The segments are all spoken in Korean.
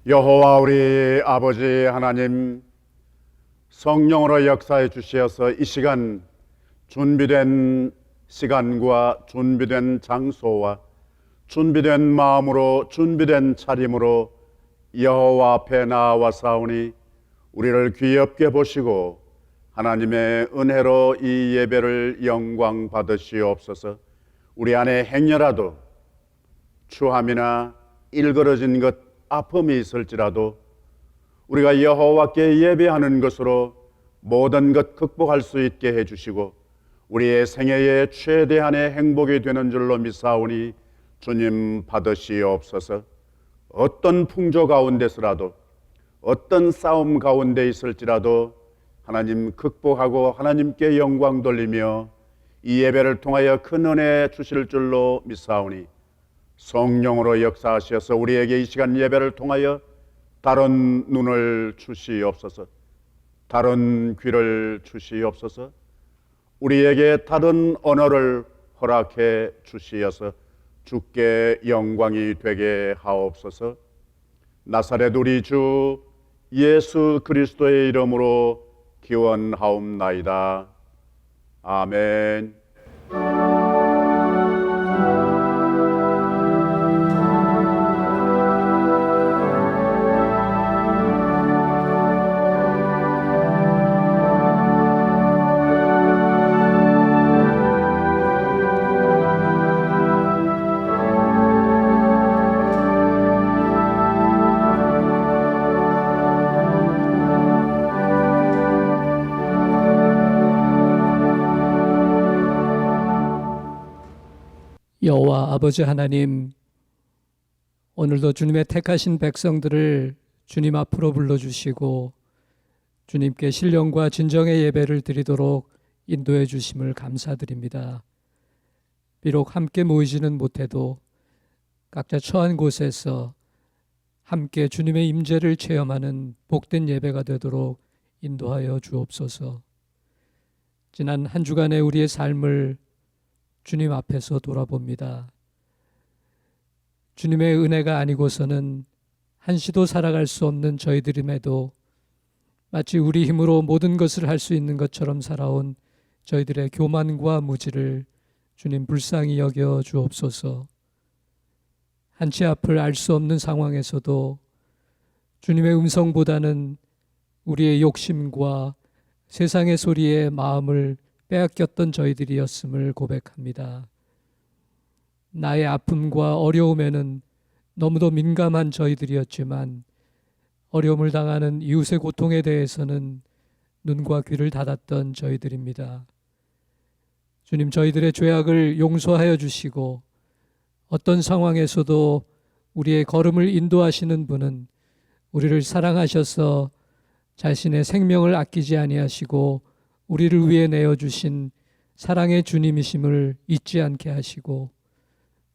여호와 우리 아버지 하나님, 성령으로 역사해 주시어서 이 시간 준비된 시간과 준비된 장소와 준비된 마음으로 준비된 차림으로 여호와 앞에 나와사오니 우리를 귀엽게 보시고 하나님의 은혜로 이 예배를 영광 받으시옵소서. 우리 안에 행여라도 추함이나 일그러진 것, 아픔이 있을지라도 우리가 여호와께 예배하는 것으로 모든 것 극복할 수 있게 해주시고 우리의 생애의 최대한의 행복이 되는 줄로 믿사오니 주님 받으시옵소서. 어떤 풍조 가운데서라도 어떤 싸움 가운데 있을지라도 하나님 극복하고 하나님께 영광 돌리며 이 예배를 통하여 큰 은혜 주실 줄로 믿사오니 성령으로 역사하셔서 우리에게 이 시간 예배를 통하여 다른 눈을 주시옵소서, 다른 귀를 주시옵소서, 우리에게 다른 언어를 허락해 주시어서 주께 영광이 되게 하옵소서. 나사렛 우리 주 예수 그리스도의 이름으로 기원하옵나이다. 아멘. 여호와 아버지 하나님, 오늘도 주님의 택하신 백성들을 주님 앞으로 불러주시고 주님께 신령과 진정의 예배를 드리도록 인도해 주심을 감사드립니다. 비록 함께 모이지는 못해도 각자 처한 곳에서 함께 주님의 임재를 체험하는 복된 예배가 되도록 인도하여 주옵소서. 지난 한 주간의 우리의 삶을 주님 앞에서 돌아봅니다. 주님의 은혜가 아니고서는 한시도 살아갈 수 없는 저희들임에도 마치 우리 힘으로 모든 것을 할 수 있는 것처럼 살아온 저희들의 교만과 무지를 주님 불쌍히 여겨 주옵소서. 한치 앞을 알 수 없는 상황에서도 주님의 음성보다는 우리의 욕심과 세상의 소리에 마음을 빼앗겼던 저희들이었음을 고백합니다. 나의 아픔과 어려움에는 너무도 민감한 저희들이었지만 어려움을 당하는 이웃의 고통에 대해서는 눈과 귀를 닫았던 저희들입니다. 주님, 저희들의 죄악을 용서하여 주시고 어떤 상황에서도 우리의 걸음을 인도하시는 분은 우리를 사랑하셔서 자신의 생명을 아끼지 아니하시고 우리를 위해 내어주신 사랑의 주님이심을 잊지 않게 하시고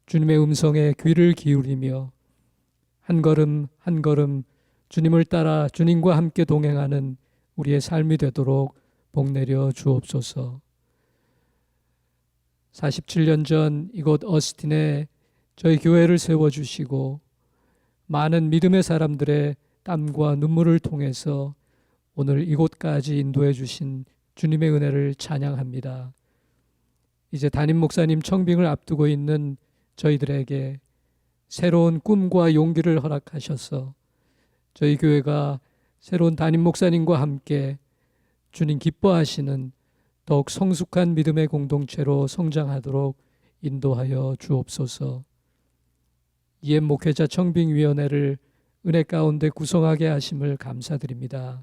주님의 음성에 귀를 기울이며 한 걸음 한 걸음 주님을 따라 주님과 함께 동행하는 우리의 삶이 되도록 복내려 주옵소서. 47년 전 이곳 어스틴에 저희 교회를 세워주시고 많은 믿음의 사람들의 땀과 눈물을 통해서 오늘 이곳까지 인도해 주신 주님의 은혜를 찬양합니다. 이제 담임 목사님 청빙을 앞두고 있는 저희들에게 새로운 꿈과 용기를 허락하셔서 저희 교회가 새로운 담임 목사님과 함께 주님 기뻐하시는 더욱 성숙한 믿음의 공동체로 성장하도록 인도하여 주옵소서. EM 목회자 청빙위원회를 은혜 가운데 구성하게 하심을 감사드립니다.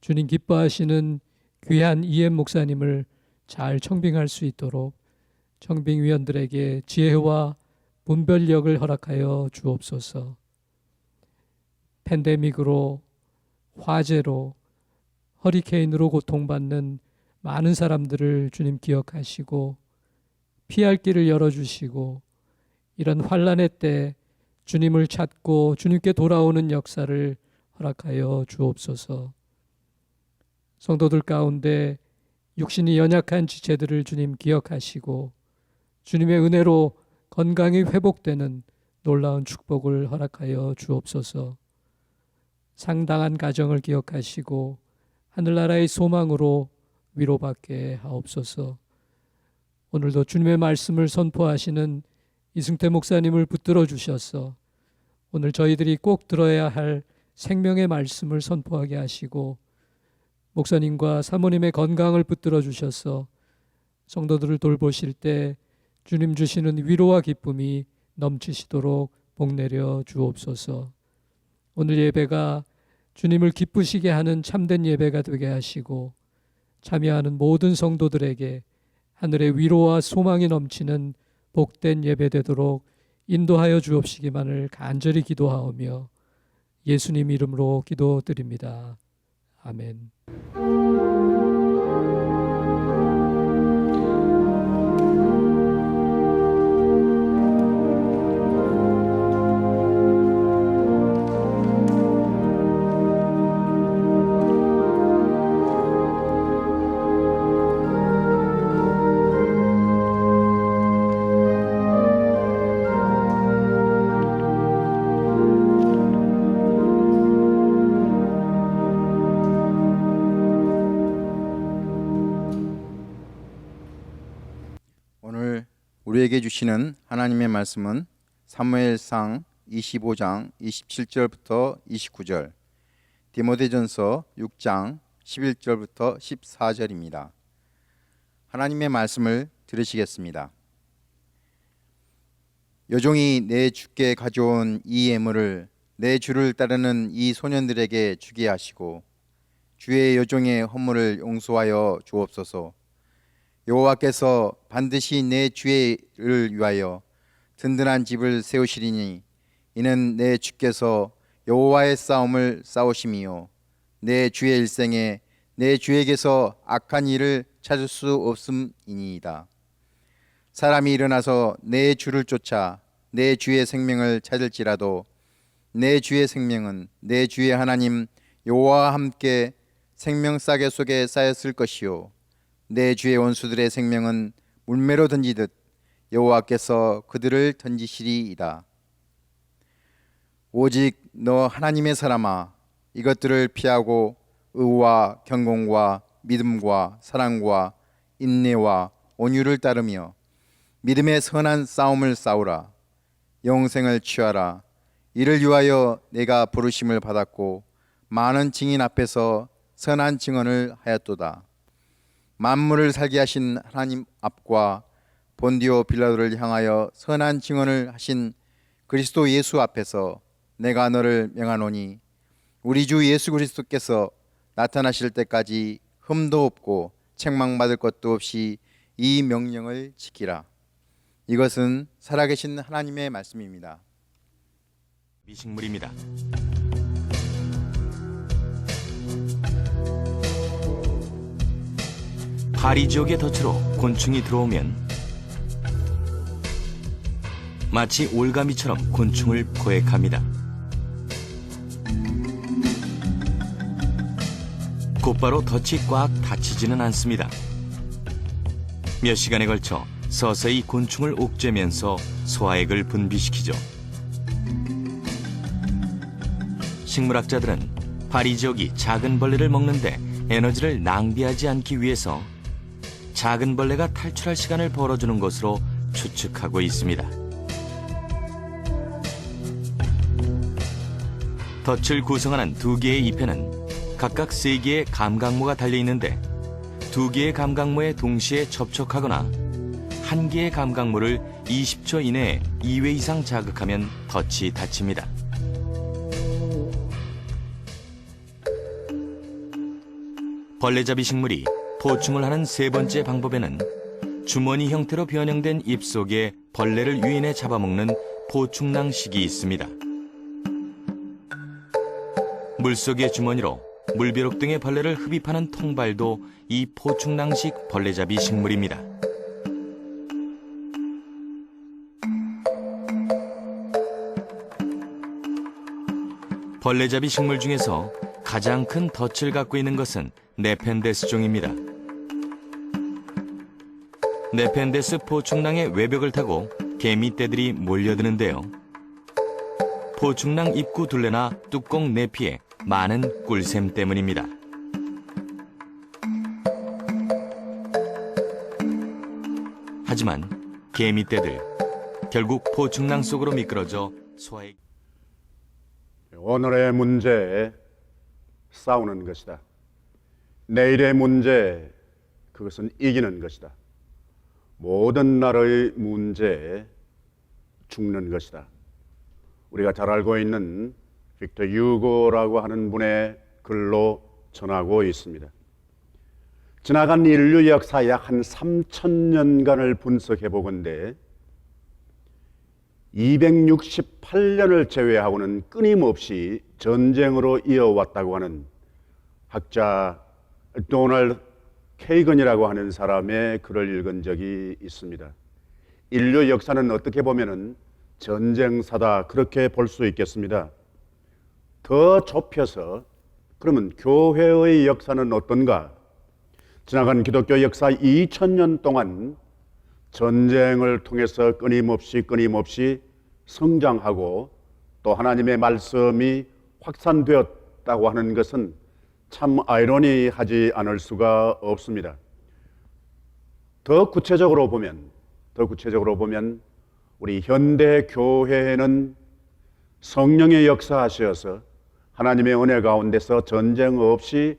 주님 기뻐하시는 귀한 EM 목사님을 잘 청빙할 수 있도록 청빙위원들에게 지혜와 분별력을 허락하여 주옵소서. 팬데믹으로, 화재로, 허리케인으로 고통받는 많은 사람들을 주님 기억하시고 피할 길을 열어주시고 이런 환난의 때 주님을 찾고 주님께 돌아오는 역사를 허락하여 주옵소서. 성도들 가운데 육신이 연약한 지체들을 주님 기억하시고 주님의 은혜로 건강이 회복되는 놀라운 축복을 허락하여 주옵소서. 상당한 가정을 기억하시고 하늘나라의 소망으로 위로받게 하옵소서. 오늘도 주님의 말씀을 선포하시는 이승태 목사님을 붙들어 주셔서 오늘 저희들이 꼭 들어야 할 생명의 말씀을 선포하게 하시고 목사님과 사모님의 건강을 붙들어 주셔서 성도들을 돌보실 때 주님 주시는 위로와 기쁨이 넘치시도록 복내려 주옵소서. 오늘 예배가 주님을 기쁘시게 하는 참된 예배가 되게 하시고 참여하는 모든 성도들에게 하늘의 위로와 소망이 넘치는 복된 예배 되도록 인도하여 주옵시기만을 간절히 기도하오며 예수님 이름으로 기도드립니다. 아멘. 오늘 우리에게 주시는 하나님의 말씀은 사무엘상 25장 27절부터 29절, 디모데전서 6장 11절부터 14절입니다. 하나님의 말씀을 들으시겠습니다. 여종이 내 주께 가져온 이 예물을 내 주를 따르는 이 소년들에게 주게 하시고 주의 여종의 허물을 용서하여 주옵소서. 여호와께서 반드시 내 주를 위하여 든든한 집을 세우시리니 이는 내 주께서 여호와의 싸움을 싸우심이요 내 주의 일생에 내 주에게서 악한 일을 찾을 수 없음이니이다. 사람이 일어나서 내 주를 쫓아 내 주의 생명을 찾을지라도 내 주의 생명은 내 주의 하나님 여호와와 함께 생명싸개 속에 쌓였을 것이요 내 주의 원수들의 생명은 물매로 던지듯 여호와께서 그들을 던지시리이다. 오직 너 하나님의 사람아, 이것들을 피하고 의와 경공과 믿음과 사랑과 인내와 온유를 따르며 믿음의 선한 싸움을 싸우라. 영생을 취하라. 이를 위하여 내가 부르심을 받았고 많은 증인 앞에서 선한 증언을 하였도다. 만물을 살게 하신 하나님 앞과 본디오 빌라도를 향하여 선한 증언을 하신 그리스도 예수 앞에서 내가 너를 명하노니 우리 주 예수 그리스도께서 나타나실 때까지 흠도 없고 책망받을 것도 없이 이 명령을 지키라. 이것은 살아계신 하나님의 말씀입니다. 미식물입니다. 파리 지역의 덫으로 곤충이 들어오면 마치 올가미처럼 곤충을 포획합니다. 곧바로 덫이 꽉 닫히지는 않습니다. 몇 시간에 걸쳐 서서히 곤충을 옥죄면서 소화액을 분비시키죠. 식물학자들은 파리 지역이 작은 벌레를 먹는데 에너지를 낭비하지 않기 위해서 작은 벌레가 탈출할 시간을 벌어주는 것으로 추측하고 있습니다. 덫을 구성하는 두 개의 잎에는 각각 3개의 감각모가 달려있는데 2개의 감각모에 동시에 접촉하거나 1개의 감각모를 20초 이내에 2회 이상 자극하면 덫이 닫힙니다. 벌레잡이 식물이 포충을 하는 3번째 방법에는 주머니 형태로 변형된 잎 속에 벌레를 유인해 잡아먹는 포충낭식이 있습니다. 물속의 주머니로 물벼룩 등의 벌레를 흡입하는 통발도 이 포충낭식 벌레잡이 식물입니다. 벌레잡이 식물 중에서 가장 큰 덫을 갖고 있는 것은 네펜데스 종입니다. 네펜데스 포충낭의 외벽을 타고 개미떼들이 몰려드는데요. 포충낭 입구 둘레나 뚜껑 내피에 많은 꿀샘 때문입니다. 하지만 개미떼들 결국 포충낭 속으로 미끄러져 소화액. 오늘의 문제, 싸우는 것이다. 내일의 문제, 그것은 이기는 것이다. 모든 날의 문제, 죽는 것이다. 우리가 잘 알고 있는 빅터 유고라고 하는 분의 글로 전하고 있습니다. 지나간 인류 역사 약 한 3,000년간을 분석해 보건대 268년을 제외하고는 끊임없이 전쟁으로 이어왔다고 하는 학자 도널드 케이건이라고 하는 사람의 글을 읽은 적이 있습니다. 인류 역사는 어떻게 보면은 전쟁사다, 그렇게 볼 수 있겠습니다. 더 좁혀서 그러면 교회의 역사는 어떤가? 지나간 기독교 역사 2000년 동안 전쟁을 통해서 끊임없이 성장하고 또 하나님의 말씀이 확산되었다고 하는 것은 참 아이러니하지 않을 수가 없습니다. 더 구체적으로 보면 우리 현대 교회는 성령의 역사하셔서 하나님의 은혜 가운데서 전쟁 없이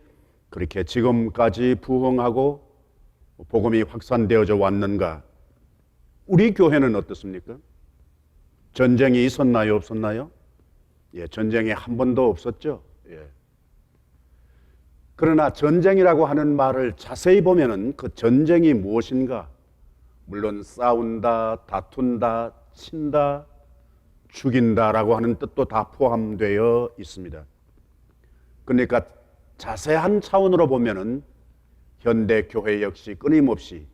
그렇게 지금까지 부흥하고 복음이 확산되어져 왔는가? 우리 교회는 어떻습니까? 전쟁이 있었나요, 없었나요? 예, 전쟁이 한 번도 없었죠. 예. 그러나 전쟁이라고 하는 말을 자세히 보면은 그 전쟁이 무엇인가? 물론 싸운다, 다툰다, 친다, 죽인다라고 하는 뜻도 다 포함되어 있습니다. 그러니까 자세한 차원으로 보면은 현대 교회 역시 끊임없이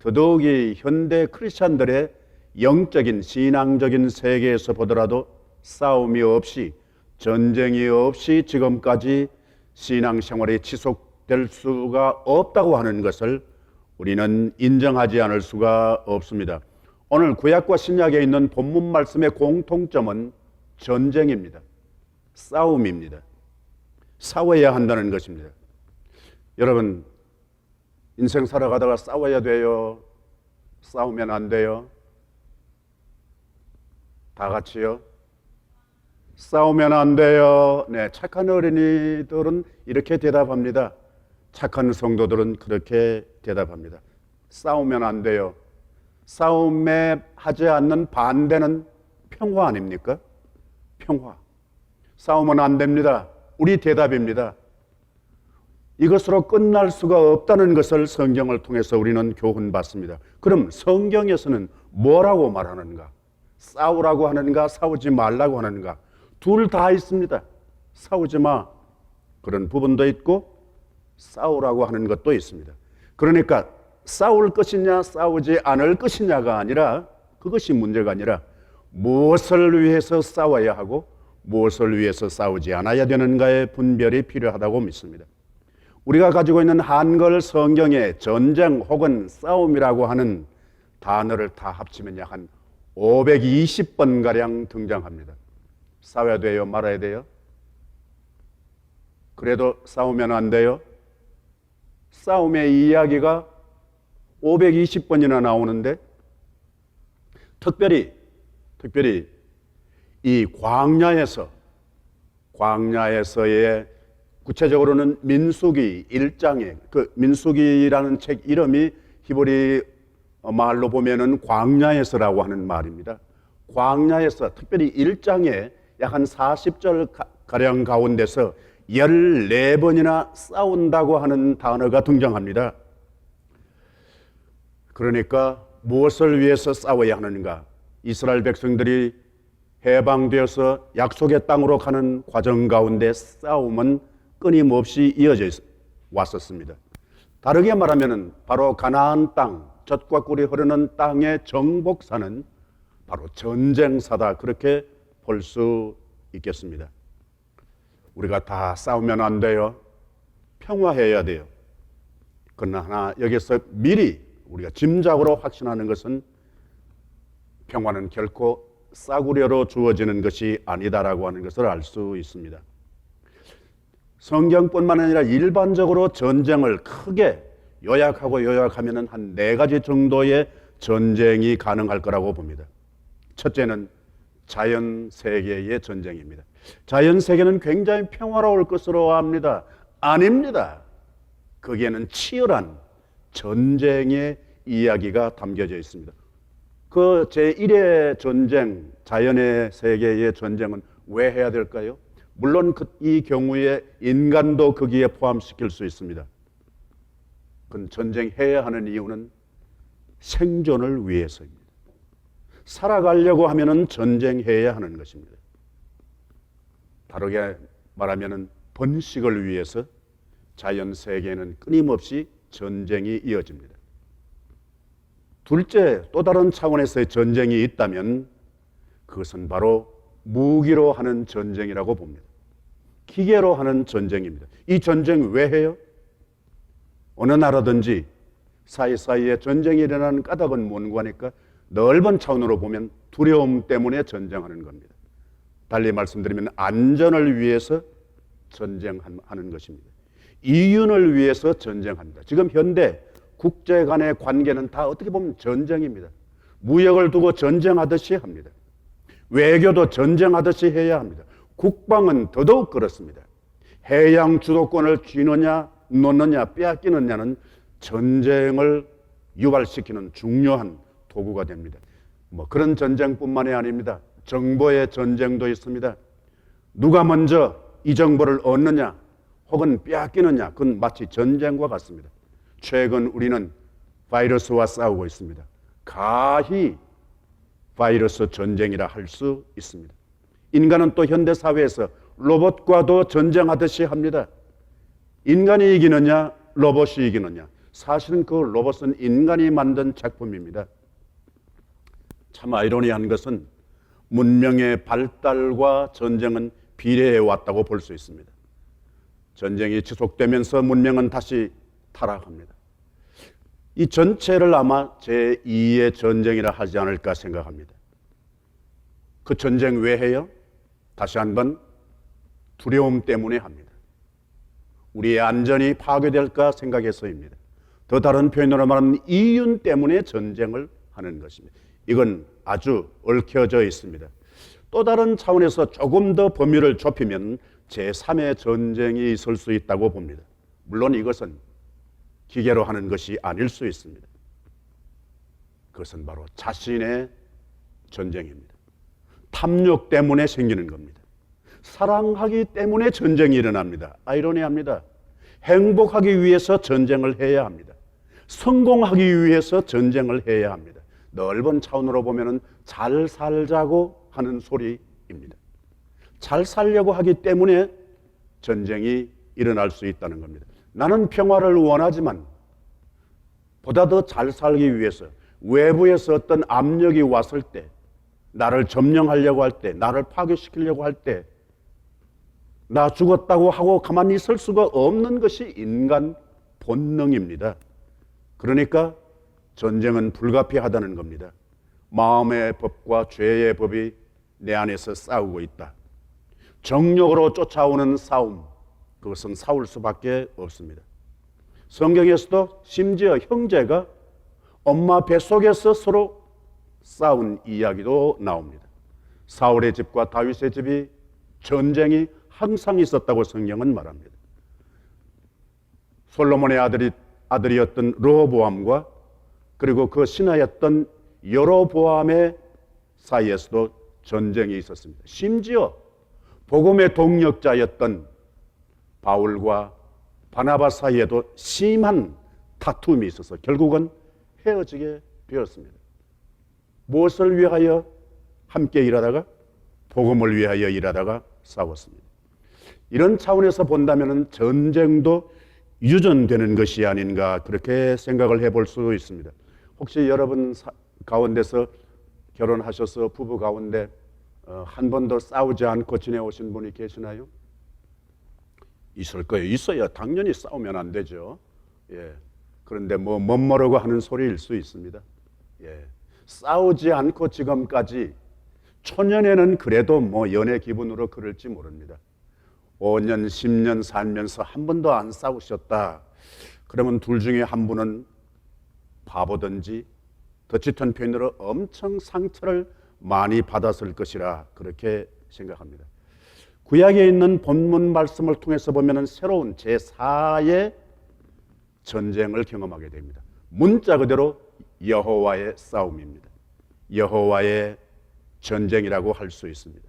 더더욱이 현대 크리스찬들의 영적인 신앙적인 세계에서 보더라도 싸움이 없이 전쟁이 없이 지금까지 신앙생활이 지속될 수가 없다고 하는 것을 우리는 인정하지 않을 수가 없습니다. 오늘 구약과 신약에 있는 본문 말씀의 공통점은 전쟁입니다. 싸움입니다. 싸워야 한다는 것입니다. 여러분, 인생 살아가다가 싸워야 돼요? 싸우면 안 돼요? 다 같이요? 싸우면 안 돼요. 네, 착한 어린이들은 이렇게 대답합니다. 착한 성도들은 그렇게 대답합니다. 싸우면 안 돼요. 싸움에 하지 않는 반대는 평화 아닙니까? 평화. 싸우면 안 됩니다. 우리 대답입니다. 이것으로 끝날 수가 없다는 것을 성경을 통해서 우리는 교훈받습니다. 그럼 성경에서는 뭐라고 말하는가? 싸우라고 하는가? 싸우지 말라고 하는가? 둘 다 있습니다. 싸우지 마, 그런 부분도 있고 싸우라고 하는 것도 있습니다. 그러니까 싸울 것이냐 싸우지 않을 것이냐가 아니라, 그것이 문제가 아니라 무엇을 위해서 싸워야 하고 무엇을 위해서 싸우지 않아야 되는가의 분별이 필요하다고 믿습니다. 우리가 가지고 있는 한글 성경에 전쟁 혹은 싸움이라고 하는 단어를 다 합치면 약 한 520번가량 등장합니다. 싸워야 돼요? 말아야 돼요? 그래도 싸우면 안 돼요? 싸움의 이야기가 520번이나 나오는데, 특별히 이 광야에서의 구체적으로는 민수기 1장에, 그 민수기라는 책 이름이 히브리 말로 보면은 광야에서라고 하는 말입니다. 광야에서 특별히 1장에 약 한 40절 가량 가운데서 14번이나 싸운다고 하는 단어가 등장합니다. 그러니까 무엇을 위해서 싸워야 하는가? 이스라엘 백성들이 해방되어서 약속의 땅으로 가는 과정 가운데 싸움은 끊임없이 이어져 왔었습니다. 다르게 말하면 바로 가나안 땅, 젖과 꿀이 흐르는 땅의 정복사는 바로 전쟁사다, 그렇게 볼 수 있겠습니다. 우리가 다 싸우면 안 돼요. 평화해야 돼요. 그러나 여기서 미리 우리가 짐작으로 확신하는 것은 평화는 결코 싸구려로 주어지는 것이 아니다라고 하는 것을 알 수 있습니다. 성경뿐만 아니라 일반적으로 전쟁을 크게 요약하면 한 4가지 정도의 전쟁이 가능할 거라고 봅니다. 첫째는 자연 세계의 전쟁입니다. 자연 세계는 굉장히 평화로울 것으로 압니다. 아닙니다. 거기에는 치열한 전쟁의 이야기가 담겨져 있습니다. 그 제1의 전쟁, 자연의 세계의 전쟁은 왜 해야 될까요? 물론 이 경우에 인간도 거기에 포함시킬 수 있습니다. 그건 전쟁해야 하는 이유는 생존을 위해서입니다. 살아가려고 하면은 전쟁해야 하는 것입니다. 다르게 말하면은 번식을 위해서 자연 세계에는 끊임없이 전쟁이 이어집니다. 둘째, 또 다른 차원에서의 전쟁이 있다면 그것은 바로 무기로 하는 전쟁이라고 봅니다. 기계로 하는 전쟁입니다. 이 전쟁 왜 해요? 어느 나라든지 사이사이에 전쟁이 일어나는 까닭은 뭔고 하니까 넓은 차원으로 보면 두려움 때문에 전쟁하는 겁니다. 달리 말씀드리면 안전을 위해서 전쟁하는 것입니다. 이윤을 위해서 전쟁합니다. 지금 현대 국제 간의 관계는 다 어떻게 보면 전쟁입니다. 무역을 두고 전쟁하듯이 합니다. 외교도 전쟁하듯이 해야 합니다. 국방은 더더욱 그렇습니다. 해양 주도권을 쥐느냐 놓느냐 빼앗기느냐는 전쟁을 유발시키는 중요한 도구가 됩니다. 그런 전쟁뿐만이 아닙니다. 정보의 전쟁도 있습니다. 누가 먼저 이 정보를 얻느냐 혹은 빼앗기느냐, 그건 마치 전쟁과 같습니다. 최근 우리는 바이러스와 싸우고 있습니다. 가히 바이러스 전쟁이라 할 수 있습니다. 인간은 또 현대 사회에서 로봇과도 전쟁하듯이 합니다. 인간이 이기느냐 로봇이 이기느냐, 사실은 그 로봇은 인간이 만든 작품입니다. 참 아이러니한 것은 문명의 발달과 전쟁은 비례해 왔다고 볼 수 있습니다. 전쟁이 지속되면서 문명은 다시 타락합니다. 이 전체를 아마 제2의 전쟁이라 하지 않을까 생각합니다. 그 전쟁 왜 해요? 다시 한번 두려움 때문에 합니다. 우리의 안전이 파괴될까 생각해서입니다. 더 다른 표현으로 말하면 이윤 때문에 전쟁을 하는 것입니다. 이건 아주 얽혀져 있습니다. 또 다른 차원에서 조금 더 범위를 좁히면 제3의 전쟁이 있을 수 있다고 봅니다. 물론 이것은 기계로 하는 것이 아닐 수 있습니다. 그것은 바로 자신의 전쟁입니다. 탐욕 때문에 생기는 겁니다. 사랑하기 때문에 전쟁이 일어납니다. 아이러니합니다. 행복하기 위해서 전쟁을 해야 합니다. 성공하기 위해서 전쟁을 해야 합니다. 넓은 차원으로 보면은 잘 살자고 하는 소리입니다. 잘 살려고 하기 때문에 전쟁이 일어날 수 있다는 겁니다. 나는 평화를 원하지만 보다 더 잘 살기 위해서 외부에서 어떤 압력이 왔을 때, 나를 점령하려고 할 때, 나를 파괴시키려고 할 때, 나 죽었다고 하고 가만히 있을 수가 없는 것이 인간 본능입니다. 그러니까 전쟁은 불가피하다는 겁니다. 마음의 법과 죄의 법이 내 안에서 싸우고 있다. 정욕으로 쫓아오는 싸움, 그것은 싸울 수밖에 없습니다. 성경에서도 심지어 형제가 엄마 뱃속에서 서로 싸운 이야기도 나옵니다. 사울의 집과 다윗의 집이 전쟁이 항상 있었다고 성경은 말합니다. 솔로몬의 아들이었던 르호보암과 그리고 그 신하였던 여로보암의 사이에서도 전쟁이 있었습니다. 심지어 복음의 동력자였던 바울과 바나바 사이에도 심한 다툼이 있어서 결국은 헤어지게 되었습니다. 무엇을 위하여 함께 일하다가? 복음을 위하여 일하다가 싸웠습니다. 이런 차원에서 본다면 전쟁도 유전되는 것이 아닌가 그렇게 생각을 해볼 수 있습니다. 혹시 여러분 가운데서 결혼하셔서 부부 가운데 한 번도 싸우지 않고 지내오신 분이 계시나요? 있을 거예요. 있어야 당연히 싸우면 안 되죠. 예. 그런데 멋모르고 하는 소리일 수 있습니다. 예. 싸우지 않고 지금까지 초년에는 그래도 연애 기분으로 그럴지 모릅니다. 5년, 10년 살면서 한 번도 안 싸우셨다. 그러면 둘 중에 한 분은 바보든지 더 짙은 표현으로 엄청 상처를 많이 받았을 것이라 그렇게 생각합니다. 구약에 있는 본문 말씀을 통해서 보면 새로운 제4의 전쟁을 경험하게 됩니다. 문자 그대로 여호와의 싸움입니다. 여호와의 전쟁이라고 할 수 있습니다.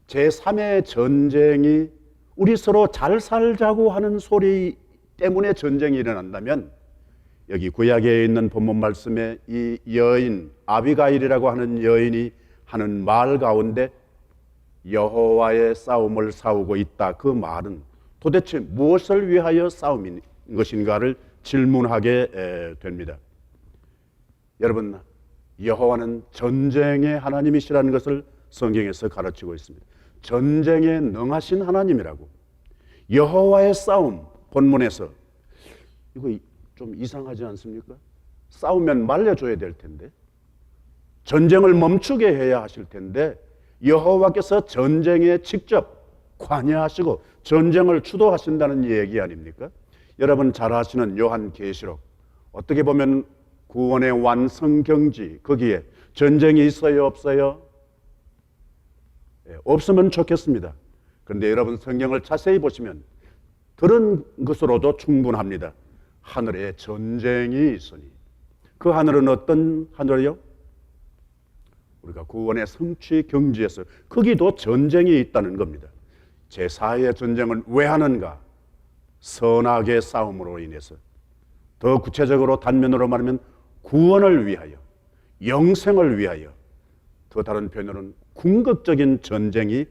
제3의 전쟁이 우리 서로 잘 살자고 하는 소리 때문에 전쟁이 일어난다면 여기 구약에 있는 본문 말씀에 이 여인 아비가일이라고 하는 여인이 하는 말 가운데 여호와의 싸움을 싸우고 있다. 그 말은 도대체 무엇을 위하여 싸움인 것인가를 질문하게 됩니다. 여러분, 여호와는 전쟁의 하나님이시라는 것을 성경에서 가르치고 있습니다. 전쟁에 능하신 하나님이라고. 여호와의 싸움 본문에서 이거 좀 이상하지 않습니까? 싸우면 말려줘야 될 텐데, 전쟁을 멈추게 해야 하실 텐데 여호와께서 전쟁에 직접 관여하시고 전쟁을 주도하신다는 얘기 아닙니까? 여러분 잘 아시는 요한계시록, 어떻게 보면 구원의 완성경지, 거기에 전쟁이 있어요, 없어요? 없으면 좋겠습니다. 그런데 여러분 성경을 자세히 보시면 들은 것으로도 충분합니다. 하늘에 전쟁이 있으니, 그 하늘은 어떤 하늘이요? 우리가 구원의 성취 경지에서 거기도 전쟁이 있다는 겁니다. 제4의 전쟁은 왜 하는가? 선악의 싸움으로 인해서. 더 구체적으로 단면으로 말하면 구원을 위하여, 영생을 위하여, 더 다른 표현으로는 궁극적인 전쟁이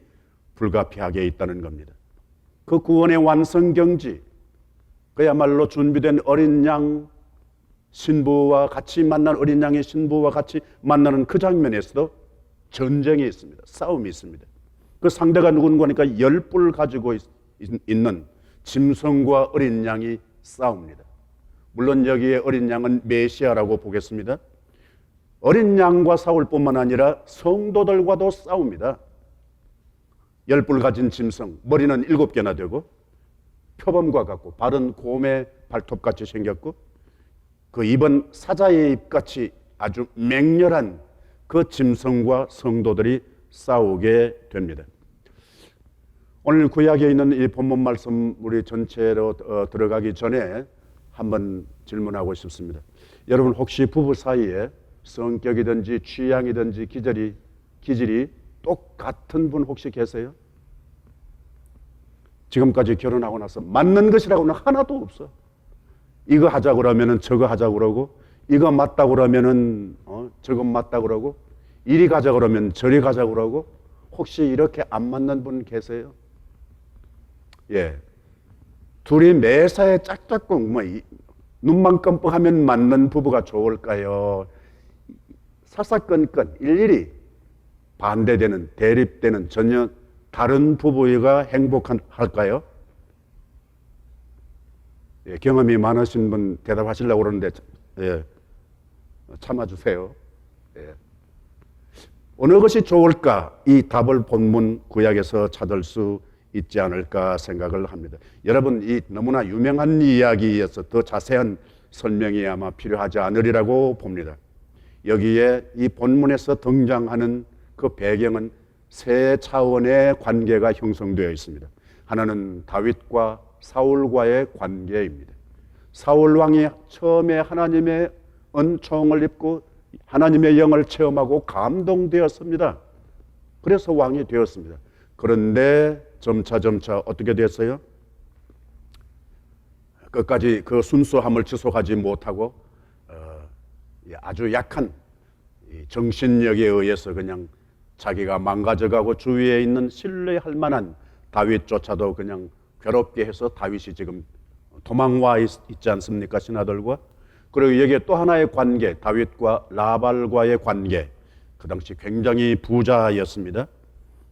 불가피하게 있다는 겁니다. 그 구원의 완성경지, 그야말로 준비된 어린 양 신부와 같이 만난 어린 양의 신부와 같이 만나는 그 장면에서도 전쟁이 있습니다. 싸움이 있습니다. 그 상대가 누군가니까 10뿔 가지고 있는 짐승과 어린 양이 싸웁니다. 물론 여기에 어린 양은 메시아라고 보겠습니다. 어린 양과 싸울 뿐만 아니라 성도들과도 싸웁니다. 10뿔 가진 짐승, 머리는 7개나 되고 표범과 같고 발은 곰의 발톱같이 생겼고 그 입은 사자의 입같이 아주 맹렬한 그 짐승과 성도들이 싸우게 됩니다. 오늘 구약에 있는 이 본문 말씀 우리 전체로 들어가기 전에 한번 질문하고 싶습니다. 여러분 혹시 부부 사이에 성격이든지 취향이든지 기질이 똑같은 분 혹시 계세요? 지금까지 결혼하고 나서 맞는 것이라고는 하나도 없어. 이거 하자고 그러면은 저거 하자고 그러고, 이거 맞다고 그러면은 저거 맞다고 그러고, 이리 가자고 그러면 저리 가자고 그러고. 혹시 이렇게 안 맞는 분 계세요? 예. 둘이 매사에 짝짝꿍 눈만 끔뻑하면 맞는 부부가 좋을까요? 사사건건 일일이 반대되는, 대립되는 전혀 다른 부부가 행복할까요? 예, 경험이 많으신 분 대답하시려고 그러는데 예, 참아주세요. 예. 어느 것이 좋을까? 이 답을 본문 구약에서 찾을 수 있지 않을까 생각을 합니다. 여러분, 이 너무나 유명한 이야기에서 더 자세한 설명이 아마 필요하지 않으리라고 봅니다. 여기에 이 본문에서 등장하는 그 배경은 세 차원의 관계가 형성되어 있습니다. 하나는 다윗과 사울과의 관계입니다. 사울 왕이 처음에 하나님의 은총을 입고 하나님의 영을 체험하고 감동되었습니다. 그래서 왕이 되었습니다. 그런데 점차 어떻게 됐어요? 끝까지 그 순수함을 지속하지 못하고 아주 약한 정신력에 의해서 그냥 자기가 망가져가고 주위에 있는 신뢰할 만한 다윗조차도 그냥 괴롭게 해서 다윗이 지금 도망와 있지 않습니까? 신하들과. 그리고 여기에 또 하나의 관계, 다윗과 라발과의 관계. 그 당시 굉장히 부자였습니다.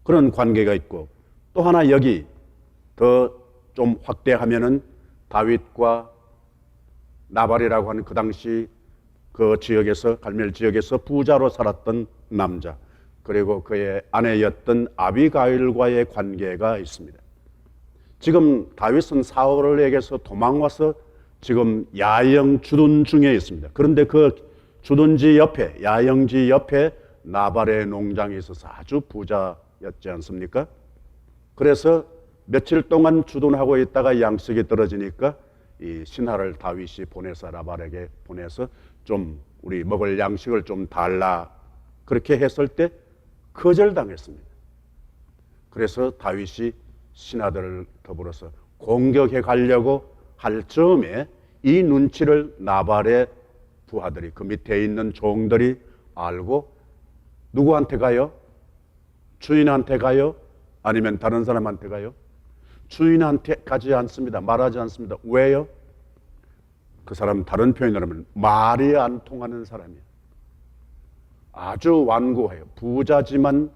그런 관계가 있고, 또 하나 여기 더 좀 확대하면은 다윗과 나발이라고 하는 그 당시 그 지역에서, 갈멜 지역에서 부자로 살았던 남자, 그리고 그의 아내였던 아비가일과의 관계가 있습니다. 지금 다윗은 사울에게서 도망와서 지금 야영 주둔 중에 있습니다. 그런데 그 주둔지 옆에, 야영지 옆에 나발의 농장이 있어서 아주 부자였지 않습니까? 그래서 며칠 동안 주둔하고 있다가 양식이 떨어지니까 이 신하를 다윗이 보내서 나발에게 보내서 좀 우리 먹을 양식을 좀 달라, 그렇게 했을 때 거절당했습니다. 그래서 다윗이 신하들을 더불어서 공격해 가려고 할 즈음에 이 눈치를 나발의 부하들이, 그 밑에 있는 종들이 알고 누구한테 가요? 주인한테 가요? 아니면 다른 사람한테 가요? 주인한테 가지 않습니다. 말하지 않습니다. 왜요? 그 사람 다른 표현으로 하면 말이 안 통하는 사람이에요. 아주 완고해요. 부자지만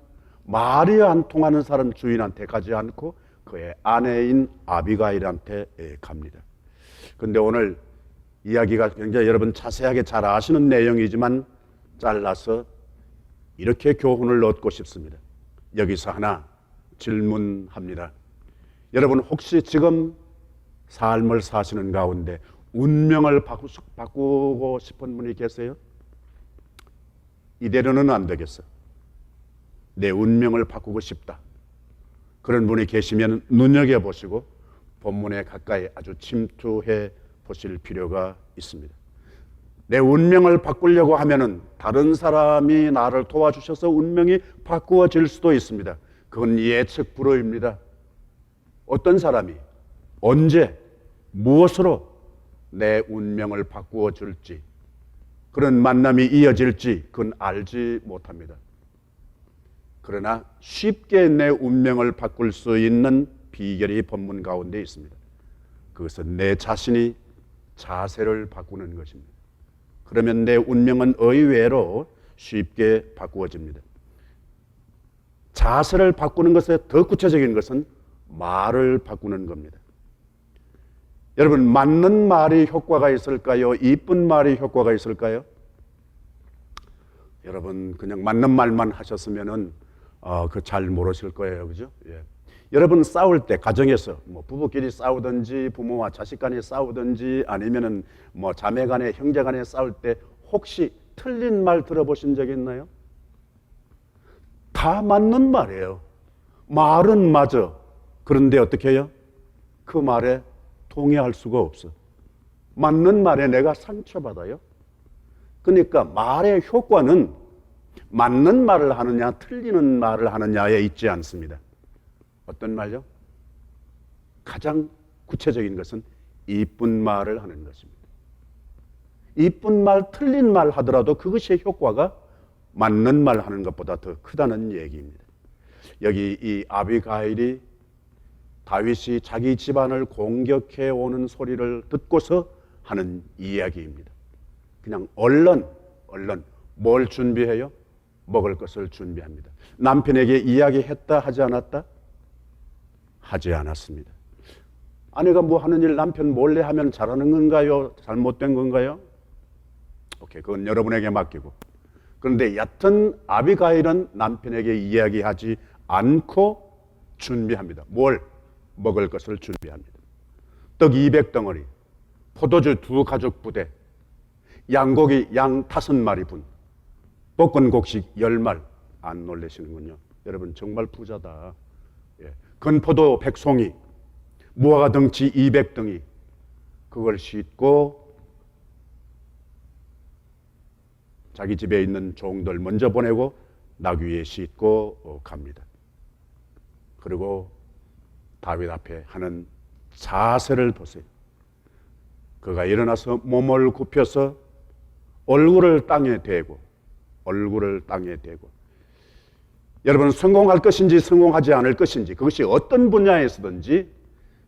말이 안 통하는 사람 주인한테 가지 않고 그의 아내인 아비가일한테 갑니다. 그런데 오늘 이야기가 굉장히 여러분 자세하게 잘 아시는 내용이지만 잘라서 이렇게 교훈을 얻고 싶습니다. 여기서 하나 질문합니다. 여러분 혹시 지금 삶을 사시는 가운데 운명을 바꾸고 싶은 분이 계세요? 이대로는 안 되겠어. 내 운명을 바꾸고 싶다. 그런 분이 계시면 눈여겨보시고 본문에 가까이 아주 침투해 보실 필요가 있습니다. 내 운명을 바꾸려고 하면은 다른 사람이 나를 도와주셔서 운명이 바꾸어질 수도 있습니다. 그건 예측 불허입니다. 어떤 사람이 언제 무엇으로 내 운명을 바꾸어 줄지, 그런 만남이 이어질지 그건 알지 못합니다. 그러나 쉽게 내 운명을 바꿀 수 있는 비결이 본문 가운데 있습니다. 그것은 내 자신이 자세를 바꾸는 것입니다. 그러면 내 운명은 의외로 쉽게 바꾸어집니다. 자세를 바꾸는 것에 더 구체적인 것은 말을 바꾸는 겁니다. 여러분, 맞는 말이 효과가 있을까요? 이쁜 말이 효과가 있을까요? 여러분 그냥 맞는 말만 하셨으면은 그 잘 모르실 거예요, 그죠? 예. 여러분 싸울 때 가정에서 뭐 부부끼리 싸우든지 부모와 자식 간에 싸우든지 아니면은 뭐 자매 간에 형제 간에 싸울 때 혹시 틀린 말 들어보신 적 있나요? 다 맞는 말이에요. 말은 맞아. 그런데 어떻게 해요? 그 말에 동의할 수가 없어. 맞는 말에 내가 상처받아요. 그러니까 말의 효과는 맞는 말을 하느냐 틀리는 말을 하느냐에 있지 않습니다. 어떤 말요? 가장 구체적인 것은 이쁜 말을 하는 것입니다. 이쁜 말, 틀린 말 하더라도 그것의 효과가 맞는 말 하는 것보다 더 크다는 얘기입니다. 여기 이 아비가일이 다윗이 자기 집안을 공격해 오는 소리를 듣고서 하는 이야기입니다. 그냥 얼른 뭘 준비해요? 먹을 것을 준비합니다. 남편에게 이야기했다 하지 않았다? 하지 않았습니다. 아내가 뭐 하는 일 남편 몰래 하면 잘하는 건가요? 잘못된 건가요? 오케이, 그건 여러분에게 맡기고. 그런데 얕은 아비가일은 남편에게 이야기하지 않고 준비합니다. 뭘? 먹을 것을 준비합니다. 떡 200덩어리, 포도주 2가죽 부대, 양고기 양 5마리 분, 볶은 곡식 10말. 안 놀라시는군요. 여러분 정말 부자다. 예. 건포도 100송이, 무화과 덩치 200덩이, 그걸 싣고 자기 집에 있는 종들 먼저 보내고 나귀에 싣고 갑니다. 그리고 다윗 앞에 하는 자세를 보세요. 그가 일어나서 몸을 굽혀서 얼굴을 땅에 대고, 여러분 성공할 것인지 성공하지 않을 것인지, 그것이 어떤 분야에서든지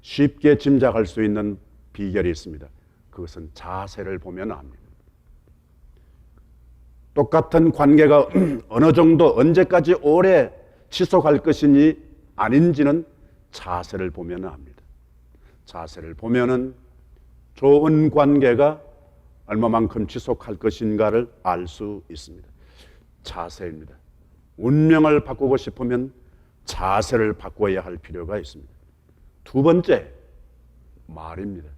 쉽게 짐작할 수 있는 비결이 있습니다. 그것은 자세를 보면 압니다. 똑같은 관계가 어느 정도 언제까지 오래 지속할 것인지 아닌지는 자세를 보면 압니다. 자세를 보면은 좋은 관계가 얼마만큼 지속할 것인가를 알 수 있습니다. 자세입니다. 운명을 바꾸고 싶으면 자세를 바꿔야 할 필요가 있습니다. 두 번째, 말입니다.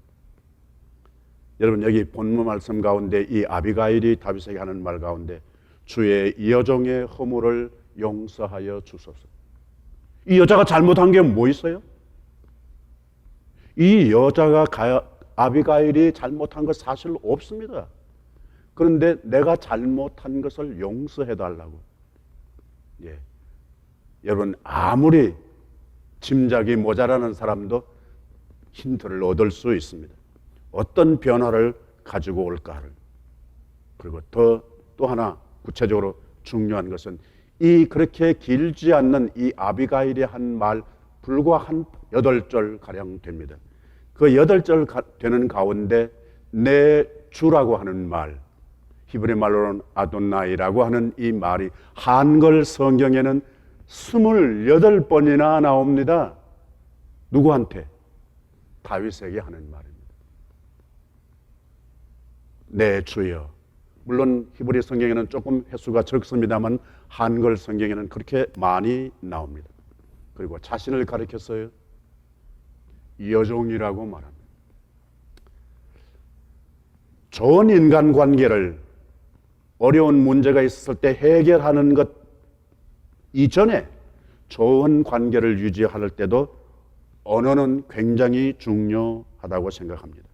여러분 여기 본문 말씀 가운데 이 아비가일이 다윗에게 하는 말 가운데 주의 여종의 허물을 용서하여 주소서. 이 여자가 잘못한 게 뭐 있어요? 이 여자가 아비가일이 잘못한 것 사실 없습니다. 그런데 내가 잘못한 것을 용서해 달라고. 예. 여러분 아무리 짐작이 모자라는 사람도 힌트를 얻을 수 있습니다. 어떤 변화를 가지고 올까를. 그리고 또 하나 구체적으로 중요한 것은 이 그렇게 길지 않는 이 아비가일이 한 말 불과 한 8절 가량 됩니다. 그 8절 되는 가운데 내 주라고 하는 말, 히브리 말로는 아돈나이라고 하는 이 말이 한글 성경에는 28번이나 나옵니다. 누구한테? 다윗에게 하는 말입니다. 내 주여. 물론 히브리 성경에는 조금 횟수가 적습니다만 한글 성경에는 그렇게 많이 나옵니다. 그리고 자신을 가리켰어요. 여종이라고 말합니다. 좋은 인간관계를 어려운 문제가 있었을 때 해결하는 것 이전에 좋은 관계를 유지할 때도 언어는 굉장히 중요하다고 생각합니다.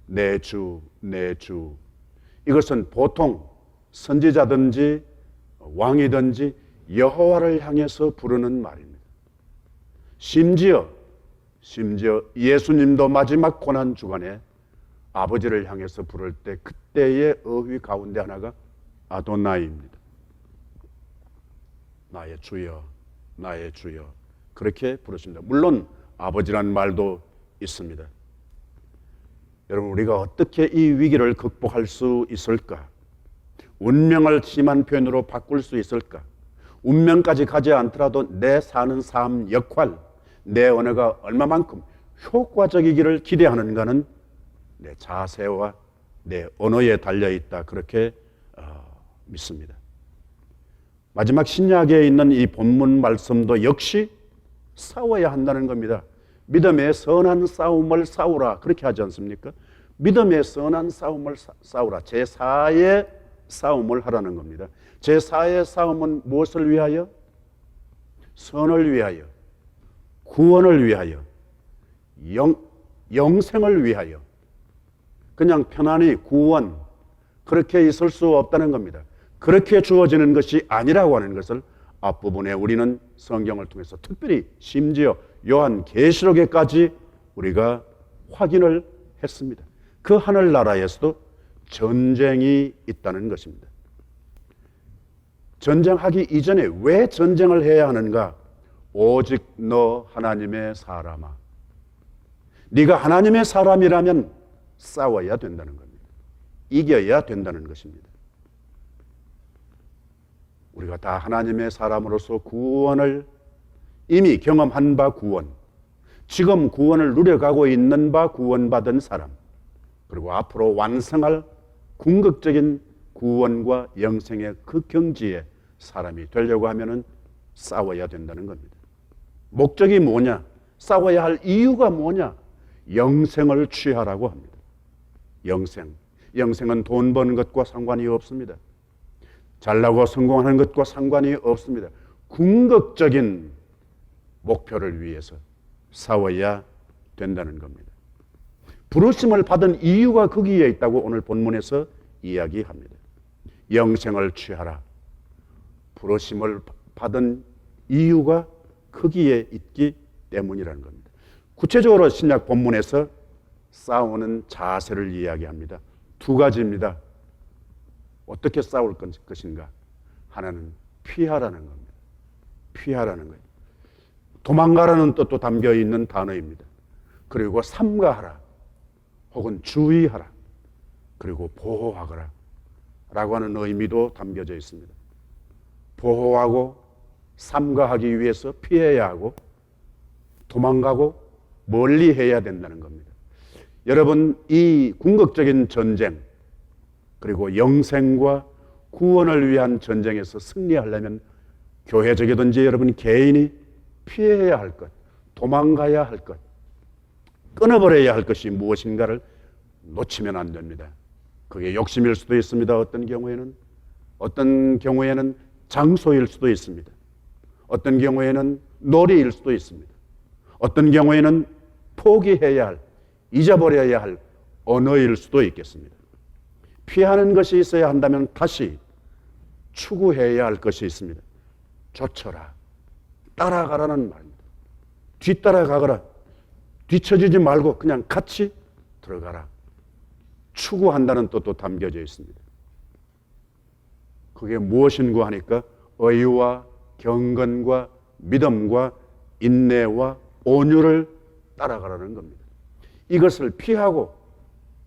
내 주, 내 주. 이것은 보통 선지자든지 왕이든지 여호와를 향해서 부르는 말입니다. 심지어 예수님도 마지막 고난 주간에 아버지를 향해서 부를 때 그때의 어휘 가운데 하나가 아도나이입니다. 나의 주여, 나의 주여. 그렇게 부르십니다. 물론 아버지란 말도 있습니다. 여러분 우리가 어떻게 이 위기를 극복할 수 있을까? 운명을 심한 표현으로 바꿀 수 있을까? 운명까지 가지 않더라도 내 사는 삶 역할, 내 언어가 얼마만큼 효과적이기를 기대하는가는 내 자세와 내 언어에 달려있다. 그렇게 믿습니다. 마지막 신약에 있는 이 본문 말씀도 역시 싸워야 한다는 겁니다. 믿음의 선한 싸움을 싸우라. 그렇게 하지 않습니까? 믿음의 선한 싸움을 싸우라. 제4의 싸움을 하라는 겁니다. 제4의 싸움은 무엇을 위하여? 선을 위하여, 구원을 위하여, 영생을 위하여. 그냥 편안히 구원, 그렇게 있을 수 없다는 겁니다. 그렇게 주어지는 것이 아니라고 하는 것을 앞부분에 우리는 성경을 통해서 특별히 심지어 요한계시록에까지 우리가 확인을 했습니다. 그 하늘나라에서도 전쟁이 있다는 것입니다. 전쟁하기 이전에 왜 전쟁을 해야 하는가? 오직 너 하나님의 사람아. 네가 하나님의 사람이라면 싸워야 된다는 겁니다. 이겨야 된다는 것입니다. 우리가 다 하나님의 사람으로서 구원을 이미 경험한 바 구원, 지금 구원을 누려가고 있는 바 구원받은 사람, 그리고 앞으로 완성할 궁극적인 구원과 영생의 그 경지에 사람이 되려고 하면은 싸워야 된다는 겁니다. 목적이 뭐냐? 싸워야 할 이유가 뭐냐? 영생을 취하라고 합니다. 영생은 돈 버는 것과 상관이 없습니다. 잘나고 성공하는 것과 상관이 없습니다. 궁극적인 목표를 위해서 싸워야 된다는 겁니다. 부르심을 받은 이유가 거기에 있다고 오늘 본문에서 이야기합니다. 영생을 취하라. 부르심을 받은 이유가 거기에 있기 때문이라는 겁니다. 구체적으로 신약 본문에서 싸우는 자세를 이야기합니다. 두 가지입니다. 어떻게 싸울 것인가? 하나는 피하라는 겁니다. 피하라는 거예요. 도망가라는 뜻도 담겨 있는 단어입니다. 그리고 삼가하라, 혹은 주의하라, 그리고 보호하거라 라고 하는 의미도 담겨져 있습니다. 보호하고 삼가하기 위해서 피해야 하고 도망가고 멀리 해야 된다는 겁니다. 여러분, 이 궁극적인 전쟁, 그리고 영생과 구원을 위한 전쟁에서 승리하려면 교회적이든지 여러분 개인이 피해야 할 것, 도망가야 할 것, 끊어버려야 할 것이 무엇인가를 놓치면 안 됩니다. 그게 욕심일 수도 있습니다. 어떤 경우에는 장소일 수도 있습니다. 어떤 경우에는 놀이일 수도 있습니다. 어떤 경우에는 포기해야 할, 잊어버려야 할 언어일 수도 있겠습니다. 피하는 것이 있어야 한다면 다시 추구해야 할 것이 있습니다. 쫓아라, 따라가라는 말입니다. 뒤따라가거라, 뒤처지지 말고 그냥 같이 들어가라. 추구한다는 뜻도 담겨져 있습니다. 그게 무엇인가 하니까 의와 경건과 믿음과 인내와 온유를 따라가라는 겁니다. 이것을 피하고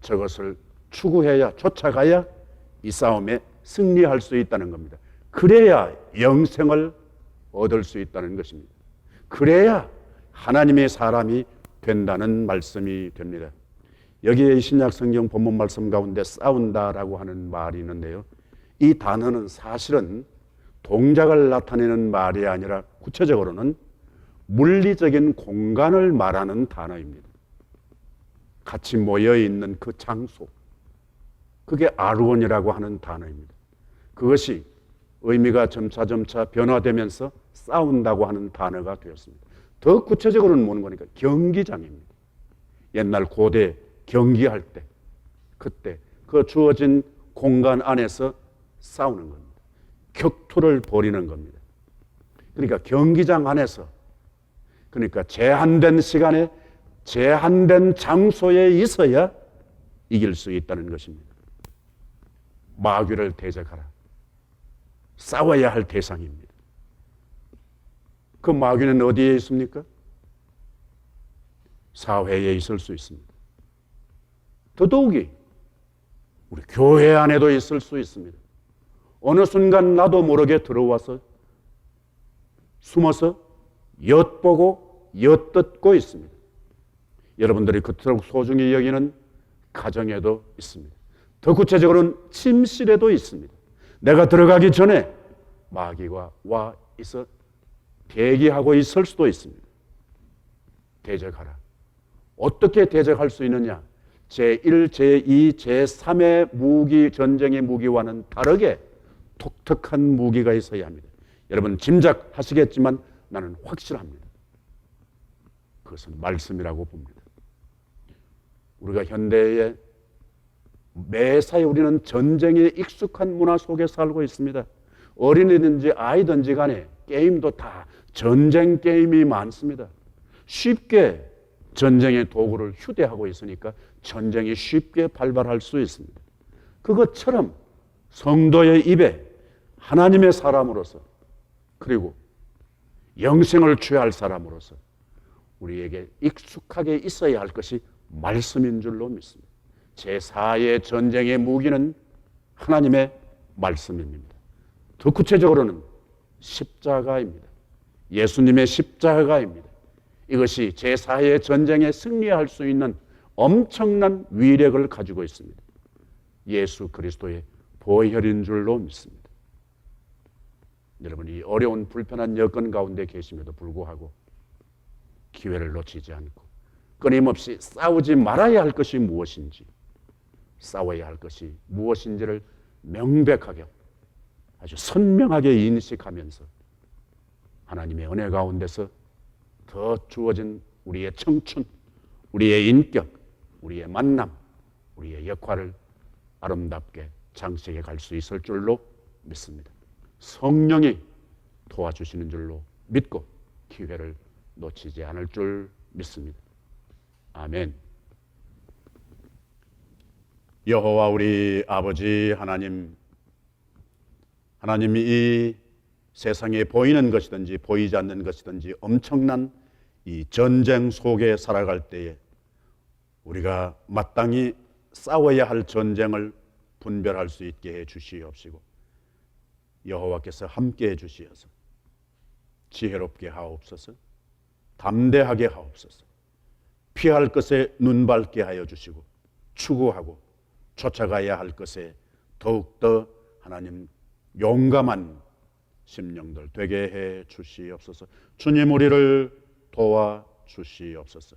저것을 추구해야, 쫓아가야 이 싸움에 승리할 수 있다는 겁니다. 그래야 영생을 얻을 수 있다는 것입니다. 그래야 하나님의 사람이 된다는 말씀이 됩니다. 여기에 신약 성경 본문 말씀 가운데 싸운다라고 하는 말이 있는데요. 이 단어는 사실은 동작을 나타내는 말이 아니라 구체적으로는 물리적인 공간을 말하는 단어입니다. 같이 모여 있는 그 장소, 그게 아르온이라고 하는 단어입니다. 그것이 의미가 점차 변화되면서 싸운다고 하는 단어가 되었습니다. 더 구체적으로는 뭐는 거니까 경기장입니다. 옛날 고대 경기할 때, 그때 그 주어진 공간 안에서 싸우는 겁니다. 격투를 벌이는 겁니다. 그러니까 경기장 안에서, 그러니까 제한된 시간에 제한된 장소에 있어야 이길 수 있다는 것입니다. 마귀를 대적하라. 싸워야 할 대상입니다. 그 마귀는 어디에 있습니까? 사회에 있을 수 있습니다. 더더욱이 우리 교회 안에도 있을 수 있습니다. 어느 순간 나도 모르게 들어와서 숨어서 엿보고 엿듣고 있습니다. 여러분들이 그토록 소중히 여기는 가정에도 있습니다. 더 구체적으로는 침실에도 있습니다. 내가 들어가기 전에 마귀가 와 있어 대기하고 있을 수도 있습니다. 대적하라. 어떻게 대적할 수 있느냐? 제1, 제2, 제3의 무기, 전쟁의 무기와는 다르게 독특한 무기가 있어야 합니다. 여러분 짐작하시겠지만 나는 확실합니다. 그것은 말씀이라고 봅니다. 우리가 현대의 매사에 우리는 전쟁에 익숙한 문화 속에 살고 있습니다. 어린이든지 아이든지 간에 게임도 다 전쟁 게임이 많습니다. 쉽게 전쟁의 도구를 휴대하고 있으니까 전쟁이 쉽게 발발할 수 있습니다. 그것처럼 성도의 입에 하나님의 사람으로서, 그리고 영생을 취할 사람으로서 우리에게 익숙하게 있어야 할 것이 말씀인 줄로 믿습니다. 제4의 전쟁의 무기는 하나님의 말씀입니다. 더 구체적으로는 십자가입니다. 예수님의 십자가입니다. 이것이 제4의 전쟁에 승리할 수 있는 엄청난 위력을 가지고 있습니다. 예수 그리스도의 보혈인 줄로 믿습니다. 여러분, 이 어려운 불편한 여건 가운데 계심에도 불구하고 기회를 놓치지 않고 끊임없이 싸우지 말아야 할 것이 무엇인지, 싸워야 할 것이 무엇인지를 명백하게 아주 선명하게 인식하면서 하나님의 은혜 가운데서 더 주어진 우리의 청춘, 우리의 인격, 우리의 만남, 우리의 역할을 아름답게 장식해 갈 수 있을 줄로 믿습니다. 성령이 도와주시는 줄로 믿고 기회를 놓치지 않을 줄 믿습니다. 아멘. 여호와 우리 아버지 하나님, 하나님이 이 세상에 보이는 것이든지 보이지 않는 것이든지 엄청난 이 전쟁 속에 살아갈 때에 우리가 마땅히 싸워야 할 전쟁을 분별할 수 있게 해 주시옵시고, 여호와께서 함께 해 주시어서 지혜롭게 하옵소서, 담대하게 하옵소서, 피할 것에 눈밟게 하여 주시고 추구하고 쫓아가야 할 것에 더욱더 하나님 용감한 심령들 되게 해 주시옵소서. 주님 우리를 도와 주시옵소서.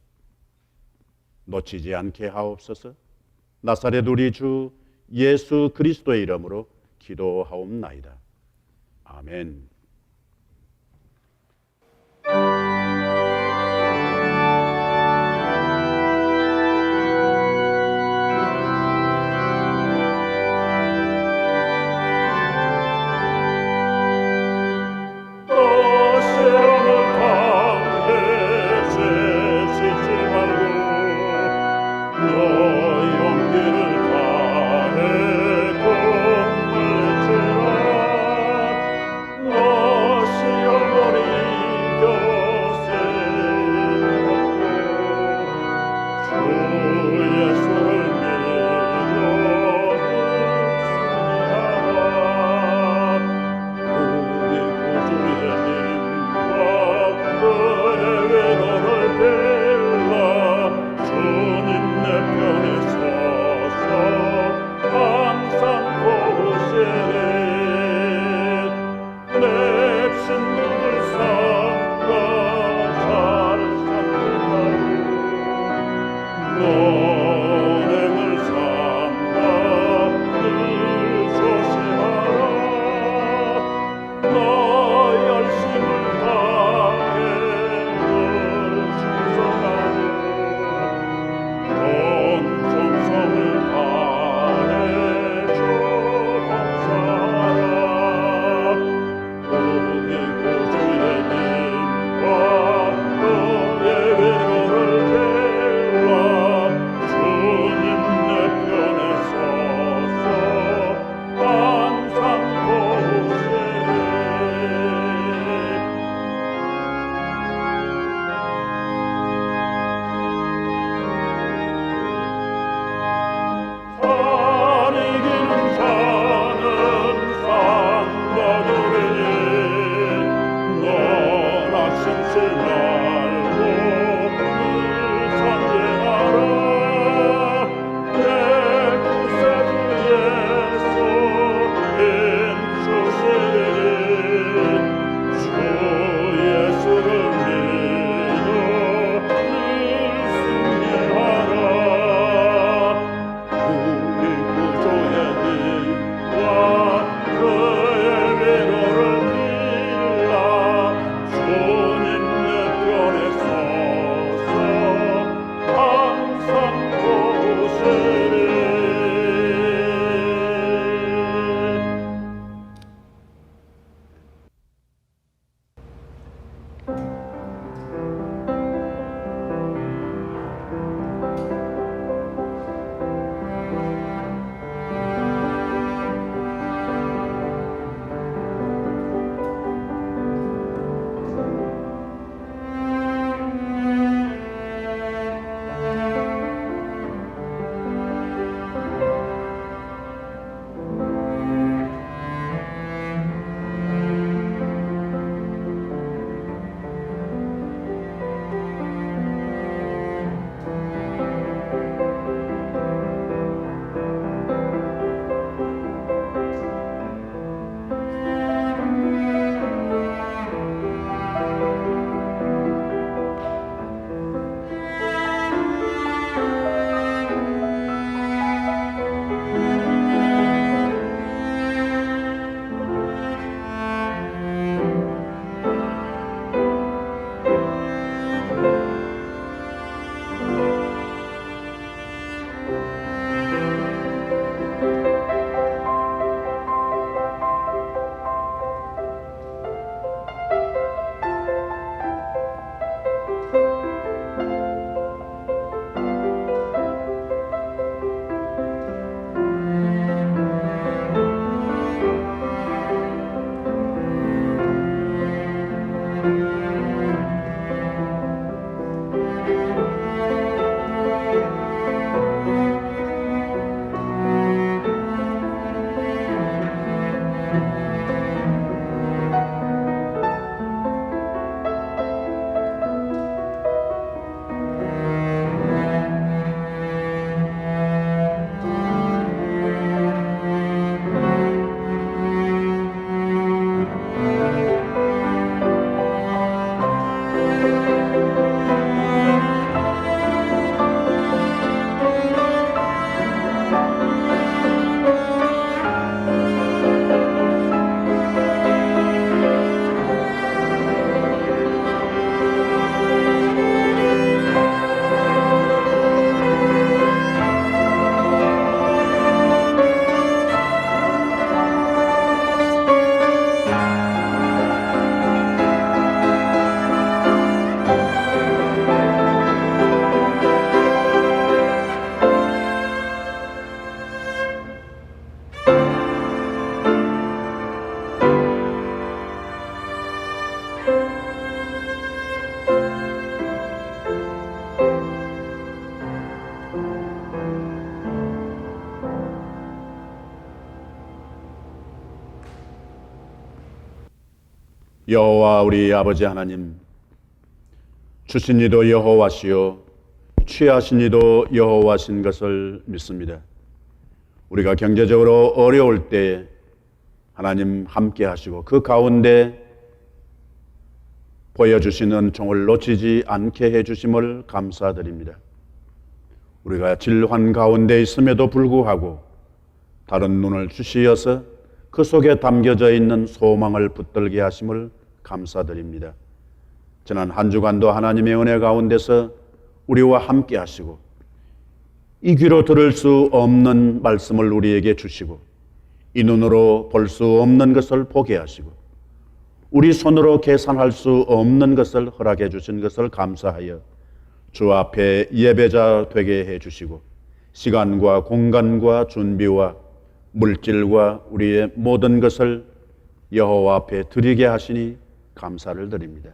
놓치지 않게 하옵소서. 나사렛 우리 주 예수 그리스도의 이름으로 기도하옵나이다. 아멘. 너 여호와 우리 아버지 하나님, 주신 이도 여호와시요 취하신 이도 여호와신 것을 믿습니다. 우리가 경제적으로 어려울 때 하나님 함께 하시고 그 가운데 보여주신 은총을 놓치지 않게 해주심을 감사드립니다. 우리가 질환 가운데 있음에도 불구하고 다른 눈을 주시어서 그 속에 담겨져 있는 소망을 붙들게 하심을 감사드립니다. 지난 한 주간도 하나님의 은혜 가운데서 우리와 함께 하시고 이 귀로 들을 수 없는 말씀을 우리에게 주시고 이 눈으로 볼 수 없는 것을 보게 하시고 우리 손으로 계산할 수 없는 것을 허락해 주신 것을 감사하여 주 앞에 예배자 되게 해 주시고 시간과 공간과 준비와 물질과 우리의 모든 것을 여호와 앞에 드리게 하시니 감사를 드립니다.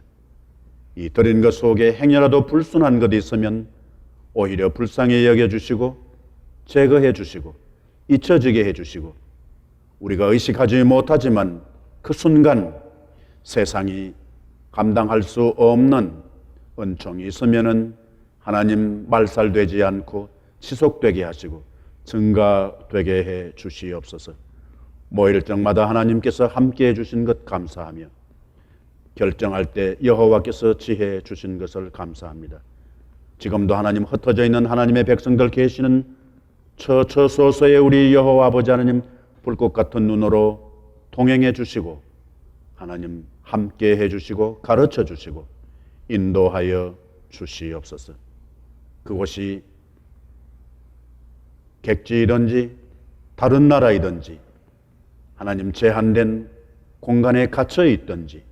이 드린 것 속에 행여라도 불순한 것이 있으면 오히려 불쌍히 여겨주시고 제거해 주시고 잊혀지게 해주시고 우리가 의식하지 못하지만 그 순간 세상이 감당할 수 없는 은총이 있으면은 하나님 말살되지 않고 지속되게 하시고 증가되게 해 주시옵소서. 모일 때마다 하나님께서 함께 해 주신 것 감사하며 결정할 때 여호와께서 지혜 주신 것을 감사합니다. 지금도 하나님 흩어져 있는 하나님의 백성들 계시는 처처소소에 우리 여호와 아버지 하나님 불꽃 같은 눈으로 동행해 주시고 하나님 함께 해 주시고 가르쳐 주시고 인도하여 주시옵소서. 그곳이 객지이든지 다른 나라이든지 하나님 제한된 공간에 갇혀 있든지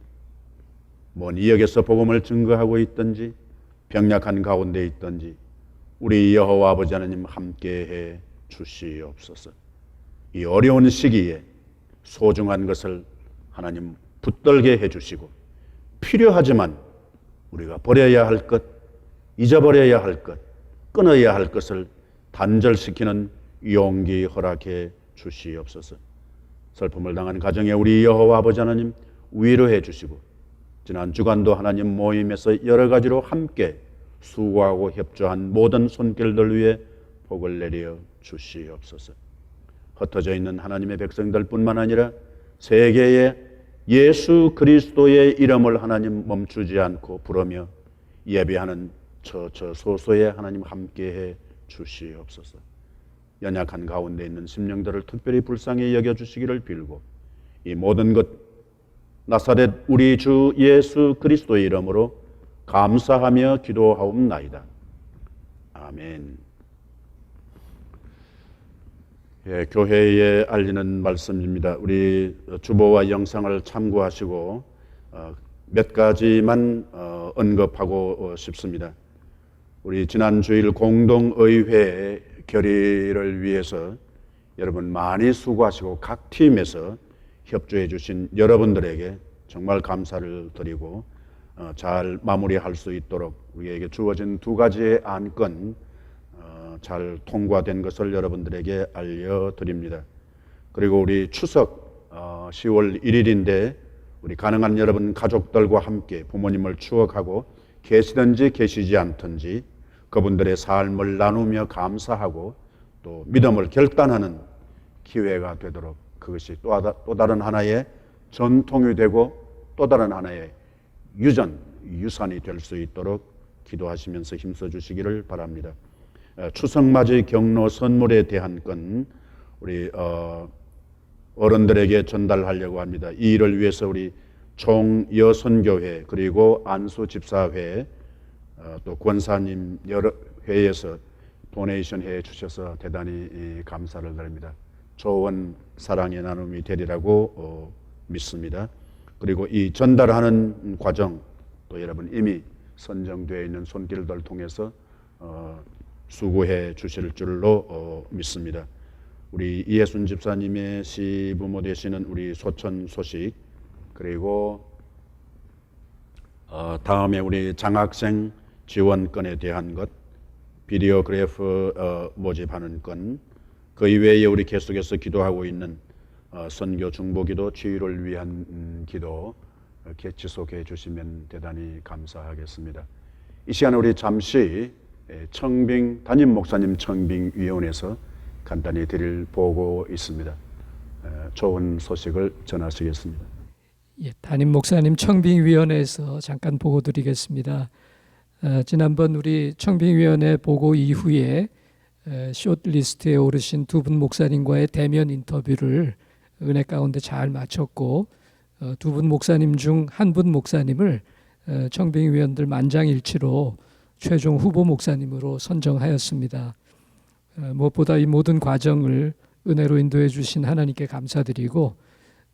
먼 이역에서 복음을 증거하고 있든지 병약한 가운데 있든지 우리 여호와 아버지 하나님 함께해 주시옵소서. 이 어려운 시기에 소중한 것을 하나님 붙들게 해주시고 필요하지만 우리가 버려야 할 것, 잊어버려야 할 것, 끊어야 할 것을 단절시키는 용기 허락해 주시옵소서. 슬픔을 당한 가정에 우리 여호와 아버지 하나님 위로해 주시고 지난 주간도 하나님 모임에서 여러 가지로 함께 수고하고 협조한 모든 손길들 위에 복을 내려 주시옵소서. 흩어져 있는 하나님의 백성들뿐만 아니라 세계에 예수 그리스도의 이름을 하나님 멈추지 않고 부르며 예배하는 처처소소에 하나님 함께해 주시옵소서. 연약한 가운데 있는 심령들을 특별히 불쌍히 여겨주시기를 빌고 이 모든 것 나사렛 우리 주 예수 그리스도의 이름으로 감사하며 기도하옵나이다. 아멘. 예, 교회에 알리는 말씀입니다. 우리 주보와 영상을 참고하시고 몇 가지만 언급하고 싶습니다. 우리 지난 주일 공동의회 결의를 위해서 여러분 많이 수고하시고 각 팀에서 협조해 주신 여러분들에게 정말 감사를 드리고 잘 마무리할 수 있도록 우리에게 주어진 두 가지의 안건 잘 통과된 것을 여러분들에게 알려드립니다. 그리고 우리 추석 10월 1일인데 우리 가능한 여러분 가족들과 함께 부모님을 추억하고 계시든지 계시지 않든지 그분들의 삶을 나누며 감사하고 또 믿음을 결단하는 기회가 되도록 그것이 또 다른 하나의 전통이 되고 또 다른 하나의 유산이 될 수 있도록 기도하시면서 힘써 주시기를 바랍니다. 추석맞이 경로 선물에 대한 건 우리 어른들에게 전달하려고 합니다. 이 일을 위해서 우리 총여선교회 그리고 안수집사회 또 권사님 여러 회에서 도네이션 해 주셔서 대단히 감사를 드립니다. 좋은 사랑의 나눔이 되리라고 믿습니다. 그리고 이 전달하는 과정 또 여러분 이미 선정되어 있는 손길들 통해서 수고해 주실 줄로 믿습니다. 우리 이혜순 집사님의 시부모 되시는 우리 소천 소식 그리고 다음에 우리 장학생 지원권에 대한 것 비디오그래프 모집하는 건 그 이외에 우리 계속해서 기도하고 있는 선교 중보기도 치유를 위한 기도 지속해 주시면 대단히 감사하겠습니다. 이 시간에 우리 잠시 청빙 담임 목사님 청빙위원회에서 간단히 드릴 보고 있습니다. 좋은 소식을 전하시겠습니다. 예, 담임 목사님 청빙위원회에서 잠깐 보고 드리겠습니다. 지난번 우리 청빙위원회 보고 이후에 숏리스트에 오르신 두 분 목사님과의 대면 인터뷰를 은혜 가운데 잘 마쳤고 두 분 목사님 중 한 분 목사님을 청빙위원들 만장일치로 최종 후보 목사님으로 선정하였습니다. 무엇보다 이 모든 과정을 은혜로 인도해 주신 하나님께 감사드리고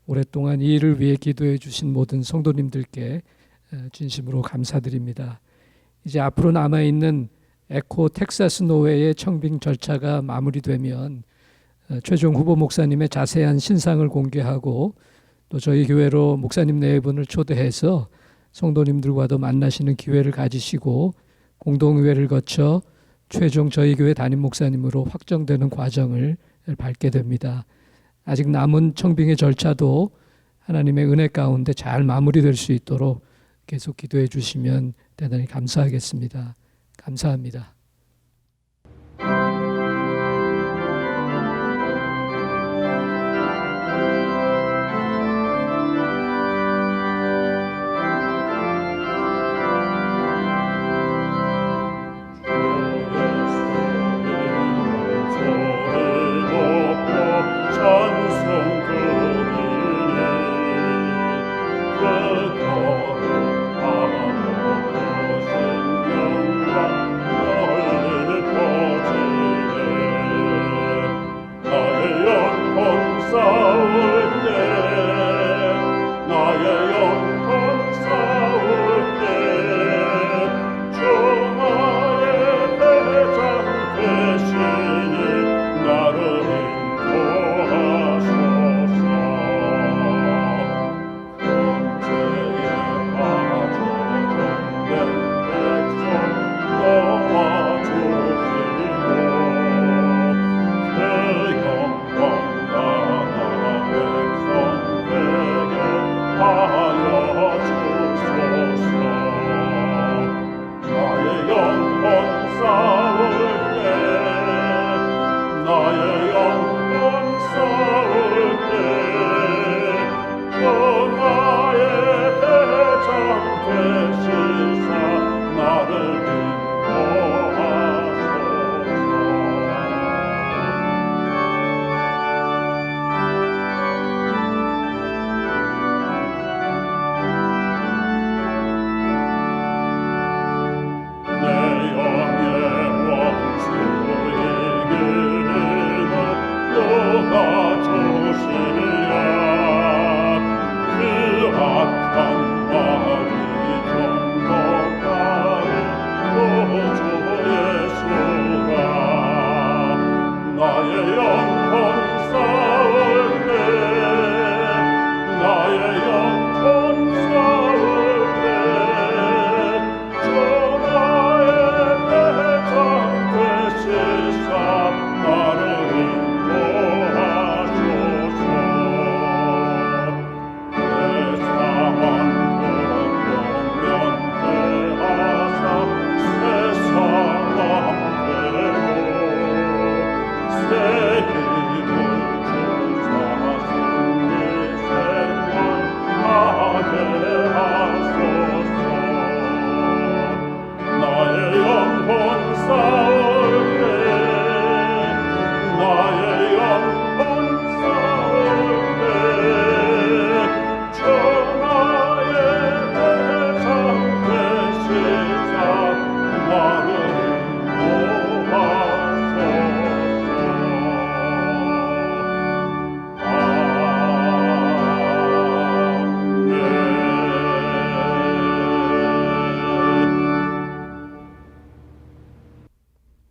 오랫동안 이 일을 위해 기도해 주신 모든 성도님들께 진심으로 감사드립니다. 이제 앞으로 남아있는 에코 텍사스 노회의 청빙 절차가 마무리되면 최종 후보 목사님의 자세한 신상을 공개하고 또 저희 교회로 목사님 네 분을 초대해서 성도님들과도 만나시는 기회를 가지시고 공동의회를 거쳐 최종 저희 교회 담임 목사님으로 확정되는 과정을 밟게 됩니다. 아직 남은 청빙의 절차도 하나님의 은혜 가운데 잘 마무리될 수 있도록 계속 기도해 주시면 대단히 감사하겠습니다. 감사합니다.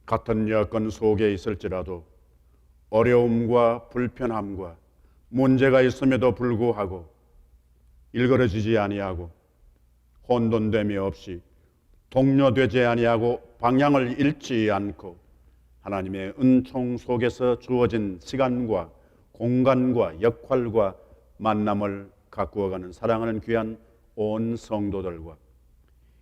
같은 여건 속에 있을지라도 어려움과 불편함과 문제가 있음에도 불구하고 일그러지지 아니하고 혼돈됨이 없이 동료되지 아니하고 방향을 잃지 않고 하나님의 은총 속에서 주어진 시간과 공간과 역할과 만남을 가꾸어가는 사랑하는 귀한 온 성도들과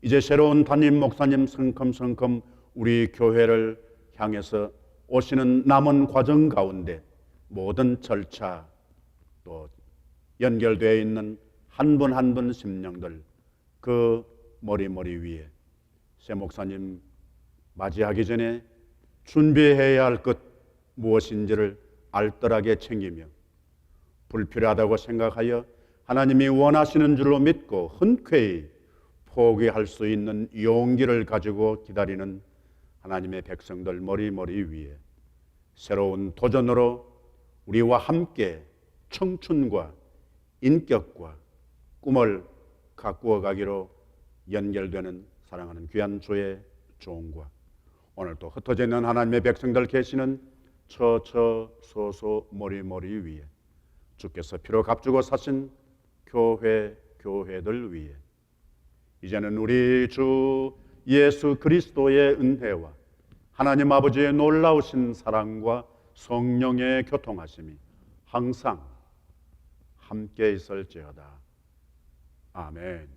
이제 새로운 담임 목사님 성컴성컴 우리 교회를 향해서 오시는 남은 과정 가운데 모든 절차 또 연결되어 있는 한 분 한 분 심령들 그 머리 위에 새 목사님 맞이하기 전에 준비해야 할 것 무엇인지를 알뜰하게 챙기며 불필요하다고 생각하여 하나님이 원하시는 줄로 믿고 흔쾌히 포기할 수 있는 용기를 가지고 기다리는 하나님의 백성들 머리 위에 새로운 도전으로 우리와 함께 청춘과 인격과 꿈을 가꾸어 가기로 연결되는 사랑하는 귀한 주의 종과 오늘도 흩어져 있는 하나님의 백성들 계시는 처소소 머리 위에 주께서 피로 값주고 사신 교회들 위에 이제는 우리 주 예수 그리스도의 은혜와 하나님 아버지의 놀라우신 사랑과 성령의 교통하심이 항상 함께 있을지어다. 아멘.